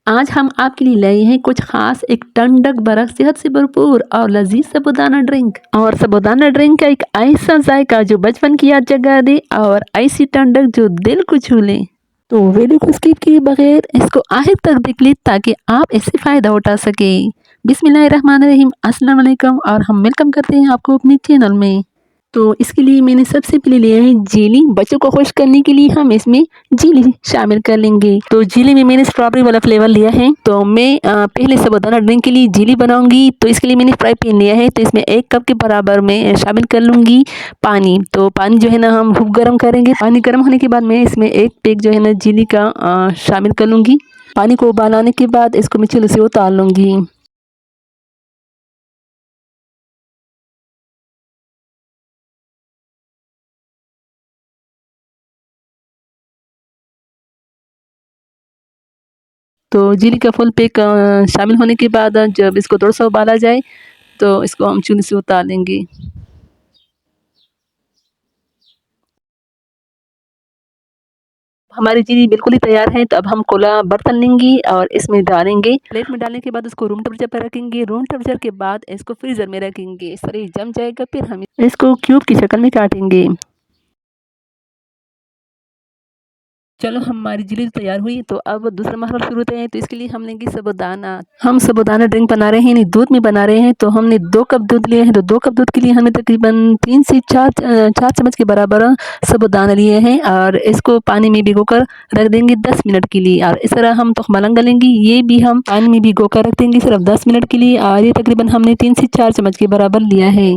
आज हम आपके लिए लाए हैं कुछ खास एक ठंडक भरा सेहत से भरपूर और लजीज साबूदाना ड्रिंक। और साबूदाना ड्रिंक का एक ऐसा जायका जो बचपन की याद जगा दे और ऐसी ठंडक जो दिल को छू ले। तो वीडियो को स्किप किए बगैर इसको आखिर तक देख ले ताकि आप इससे फ़ायदा उठा सके। बिस्मिल्लाहिर्रहमानिर्रहीम, अस्सलाम वालेकुम और हम वेलकम करते हैं आपको अपने चैनल में। तो इसके लिए मैंने सबसे पहले लिया है जेली। बच्चों को खुश करने के लिए हम इसमें जेली शामिल कर लेंगे। तो जेली में मैंने स्ट्रॉबेरी वाला फ्लेवर लिया है। तो मैं पहले साबूदाना ड्रिंक के लिए जेली बनाऊंगी। तो इसके लिए मैंने फ्राई पैन लिया है। तो इसमें 1 कप के बराबर में शामिल कर लूँगी पानी। तो पानी जो है ना हम खूब गर्म करेंगे। पानी गर्म होने के बाद मैं इसमें 1 पैक जो है ना जेली का शामिल कर लूँगी। पानी को उबाल आने के बाद इसको मैं चूल्हे से उतार लूँगी। तो जीरी का फुल पैक शामिल होने के बाद जब इसको थोड़ा सा उबाला जाए तो इसको हम चूल्हे से उतार लेंगे। हमारी जीरी बिल्कुल ही तैयार है। तो अब हम खुला बर्तन लेंगे और इसमें डालेंगे। प्लेट में डालने के बाद उसको रूम टेम्परेचर पर रखेंगे। रूम टेम्परेचर के बाद इसको फ्रीज़र में रखेंगे। इस तरह जम जाएगा, फिर हम इसको क्यूब की शक्ल में काटेंगे। चलो हमारी जेली तो तैयार हुई। तो अब दूसरा मरहला शुरू होता है। तो इसके लिए हम लेंगे साबूदाना। हम साबूदाना ड्रिंक बना रहे हैं, नहीं दूध में बना रहे हैं। तो हमने 2 कप दूध लिए हैं। तो 2 कप दूध के लिए हमें तकरीबन 3 से 4 चम्मच के बराबर साबूदाना लिए हैं और इसको पानी में भिगोकर रख देंगे 10 मिनट के लिए। और इस तरह हम तुख मलंगा लेंगे, ये भी हम पानी में भिगोकर रख देंगे सिर्फ 10 मिनट के लिए। और ये तकरीबन हमने 3 से 4 चम्मच के बराबर लिया है।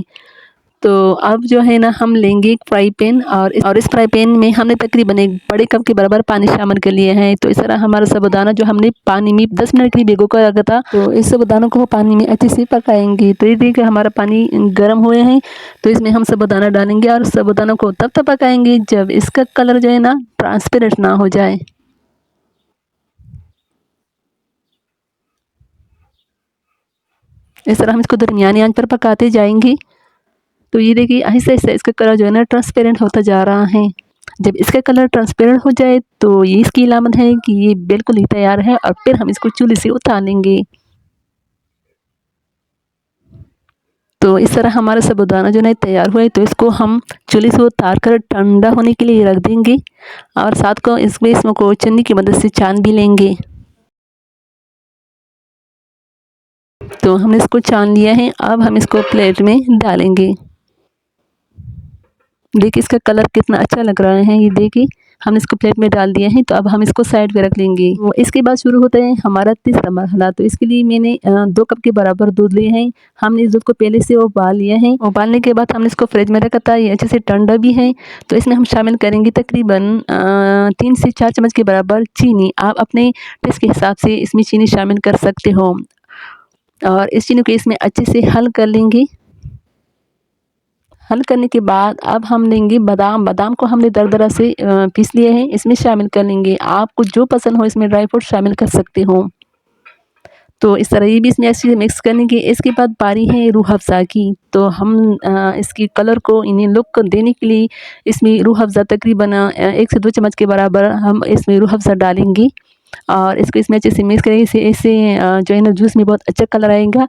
तो अब जो है ना हम लेंगे एक फ्राई पैन और इस फ्राई पैन में हमने तकरीबन 1 बड़े कप के बराबर पानी शामिल कर लिया है। तो इस तरह हमारा साबूदाना जो हमने पानी में 10 मिनट के लिए भिगो कर रखा था, तो इस साबूदाना को पानी में अच्छे से पकाएंगे। तो ये देखिए हमारा पानी गर्म हुए हैं। तो इसमें हम साबूदाना डालेंगे और साबूदाना को तब तक पकाएंगे जब इसका कलर जो है ना ट्रांसपेरेंट ना हो जाए। इस तरह हम इसको दरमियानी आंच पर पकाते जाएंगे। तो ये देखिए आहिस्ता आहिस्ता इसका कलर जो है ना ट्रांसपेरेंट होता जा रहा है। जब इसका कलर ट्रांसपेरेंट हो जाए तो ये इसकी अलामत है कि ये बिल्कुल ही तैयार है। और फिर हम इसको चूल्हे से उतार लेंगे। तो इस तरह हमारा साबूदाना जो है तैयार हुआ है। तो इसको हम चूल्हे से उतार कर ठंडा होने के लिए रख देंगे और साथ को इसमें को चन्नी की मदद से छान भी लेंगे। तो हमने इसको छान लिया है। अब हम इसको प्लेट में डालेंगे। देखिए इसका कलर कितना अच्छा लग रहा है। ये देखिए हम इसको प्लेट में डाल दिया है। तो अब हम इसको साइड पे रख लेंगे। वो इसके बाद शुरू होता है हमारा तीसरा मरहला। तो इसके लिए मैंने 2 कप के बराबर दूध लिए हैं। हमने इस दूध को पहले से उबाल लिया है। उबालने के बाद हमने इसको फ्रिज में रखा था, ये अच्छे से ठंडा भी है। तो इसमें हम शामिल करेंगे तकरीबन 3 से 4 चम्मच के बराबर चीनी। आप अपने टेस्ट के हिसाब से इसमें चीनी शामिल कर सकते हो। और इस चीनी को इसमें अच्छे से हल कर लेंगे। हल करने के बाद अब हम लेंगे बादाम। बादाम को हमने दरदरा से पीस लिए हैं, इसमें शामिल कर लेंगे। आपको जो पसंद हो इसमें ड्राई फ्रूट शामिल कर सकते हो। तो इस तरह ये भी इसमें अच्छे से मिक्स करने की। इसके बाद बारी है रूह अफ़ज़ा की। तो हम इसकी कलर को इन्हें लुक देने के लिए इसमें रूह अफ़ज़ा तकरीबन 1 से 2 चम्मच के बराबर हम इसमें रूह अफ़ज़ा डालेंगे और इसको इसमें अच्छे से मिक्स करेंगे। इससे जो है ना जूस में बहुत अच्छा कलर आएगा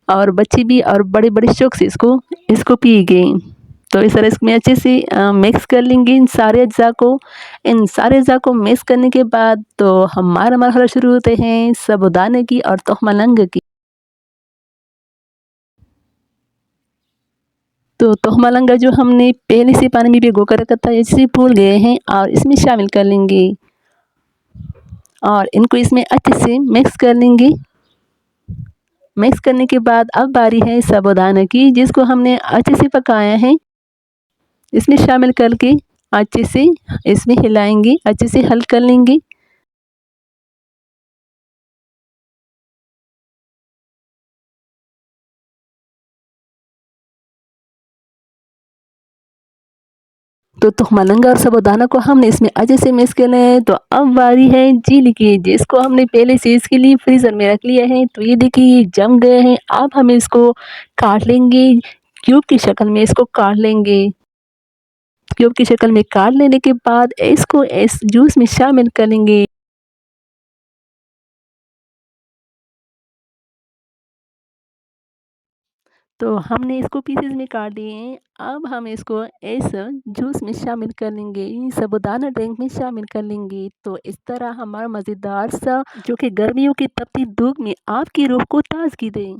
और बच्चे भी और बड़े-बड़े शौक से इसको पिएँगे। तो इस तरह इसमें अच्छे से मिक्स कर लेंगे इन सारे अज्जा को। इन सारे अज्जा को मिक्स करने के बाद तो हमारा मरहला शुरू होते हैं साबूदाने की और तुखमलंग की। तो तुखमलंगा जो हमने पहले से पानी में भिगो कर रखा था, इसे भूल गए हैं और इसमें शामिल कर लेंगे और इनको इसमें अच्छे से मिक्स कर लेंगे। मिक्स करने के बाद अब बारी है साबूदाना की, जिसको हमने अच्छे से पकाया है। इसमें शामिल करके अच्छे से इसमें हिलाएंगे, अच्छे से हल कर लेंगे। तो तुखमलंगा और साबूदाना को हमने इसमें अच्छे से मिक्स कर लिया है। तो अब बारी है जेली की, जिसको हमने पहले से इसके लिए फ्रीज़र में रख लिया है। तो ये देखिए ये जम गए हैं। अब हम इसको काट लेंगे, क्यूब की शक्ल में इसको काट लेंगे। क्यूब की शक्ल में काट लेने के बाद इसको इस जूस में शामिल करेंगे। तो हमने इसको पीसेस में काट दिए हैं। अब हम इसको इस जूस में शामिल कर लेंगे, साबूदाना ड्रिंक में शामिल कर लेंगे। तो इस तरह हमारा मज़ेदार सा जो कि गर्मियों की तपती धूप में आपकी रूह को ताज़गी दे।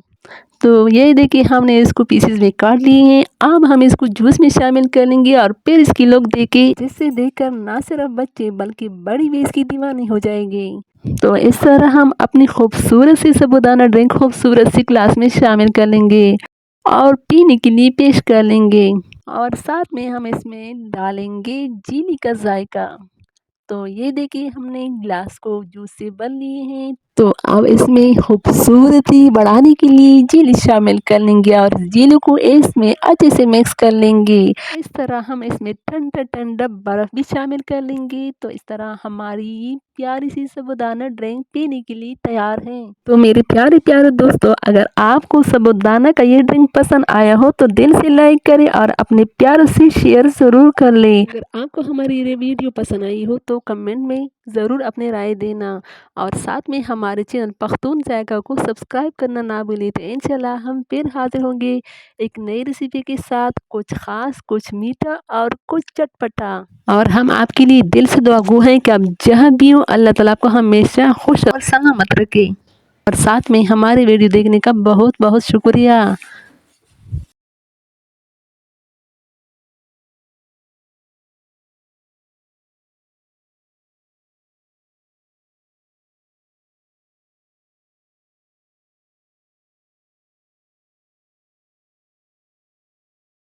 तो ये देखिए हमने इसको पीसेस में काट लिए हैं। अब हम इसको जूस में शामिल कर लेंगे और फिर इसकी लुक देखिए, जिससे देखकर ना सिर्फ बच्चे बल्कि बड़ी भी इसकी दीवानी हो जाएगी। तो इस तरह हम अपनी खूबसूरत सी साबूदाना ड्रिंक खूबसूरत सी ग्लास में शामिल कर लेंगे और पीने के लिए पेश कर लेंगे। और साथ में हम इसमें डालेंगे चीनी का जायका। तो ये देखिए हमने ग्लास को जूस से भर लिए हैं। तो अब इसमें खूबसूरती बढ़ाने के लिए जीली शामिल कर लेंगे और जीली को इसमें अच्छे से मिक्स कर लेंगे। इस तरह हम इसमें ठंडा ठंडा बर्फ भी शामिल कर लेंगे। तो इस तरह हमारी प्यारी सी साबूदाना ड्रिंक पीने के लिए तैयार है। तो मेरे प्यारे प्यारे दोस्तों, अगर आपको साबूदाना का ये ड्रिंक पसंद आया हो तो दिल से लाइक करें और अपने प्यारों से शेयर ज़रूर कर लें। अगर आपको हमारी ये वीडियो पसंद आई हो तो कमेंट में ज़रूर अपनी राय देना और साथ में हमारे चैनल पख्तून जायका को सब्सक्राइब करना ना भूलें। तो इंशाल्लाह हम फिर हाजिर होंगे एक नई रेसिपी के साथ, कुछ ख़ास, कुछ मीठा और कुछ चटपटा। और हम आपके लिए दिल से दुआ गो हैं कि आप जहाँ भी हो अल्लाह ताला आपको हमेशा खुश और सलामत रखे। और साथ में हमारे वीडियो देखने का बहुत बहुत शुक्रिया।